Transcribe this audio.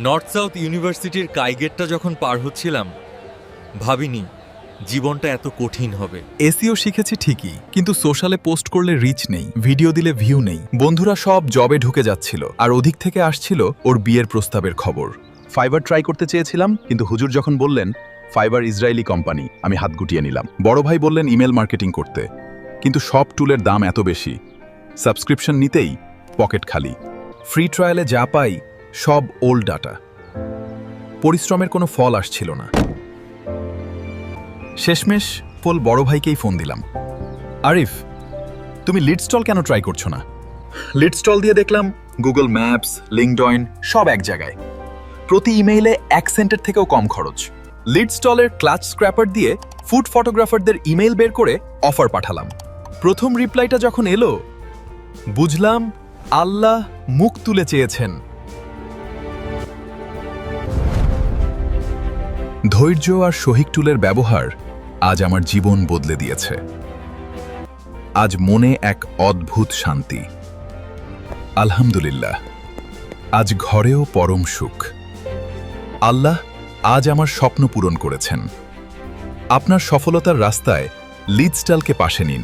North south ইউনিভার্সিটির কাইগেটটা যখন পার হচ্ছিলাম ভাবিনি জীবনটা এত কঠিন হবে। এসইও শিখেছি ঠিকই, কিন্তু সোশ্যালে পোস্ট করলে রিচ নেই, ভিডিও দিলে ভিউ নেই। বন্ধুরা সব জবে ঢুকে যাচ্ছিল, আর ওদিক থেকে আসছিল ওর বিয়ের প্রস্তাবের খবর। ফাইবার ট্রাই করতে চেয়েছিলাম, কিন্তু হুজুর যখন বললেন ফাইবার ইসরায়েলি কোম্পানি, আমি হাত গুটিয়ে নিলাম। বড় ভাই বললেন ইমেল মার্কেটিং করতে, কিন্তু সব টুলের দাম এত বেশি। সাবস্ক্রিপশন নিতেই পকেট খালি। ফ্রি ট্রায়ালে যা পাই সব ওল্ড ডাটা। পরিশ্রমের কোনো ফল আসছিল না। শেষমেশ বড় ভাইকেই ফোন দিলাম। আরিফ, তুমি লিড স্টল কেন ট্রাই করছো না? লিড স্টল দিয়ে দেখলাম গুগল ম্যাপস, লিঙ্কডইন সব এক জায়গায়। প্রতি ইমেইলে 1 সেন্টের থেকেও কম খরচ। লিড স্টলের ক্লাচ স্ক্র্যাপার দিয়ে ফুড ফটোগ্রাফারদের ইমেইল বের করে অফার পাঠালাম। প্রথম রিপ্লাইটা যখন এলো বুঝলাম আল্লাহ মুখ তুলে চেয়েছেন। ধৈর্য আর সহিক টুলের ব্যবহার আজ আমার জীবন বদলে দিয়েছে। আজ মনে এক অদ্ভুত শান্তি। আলহামদুলিল্লাহ, আজ ঘরেও পরম সুখ। আল্লাহ আজ আমার স্বপ্ন পূরণ করেছেন। আপনার সফলতার রাস্তায় লিডস্টালকে পাশে নিন।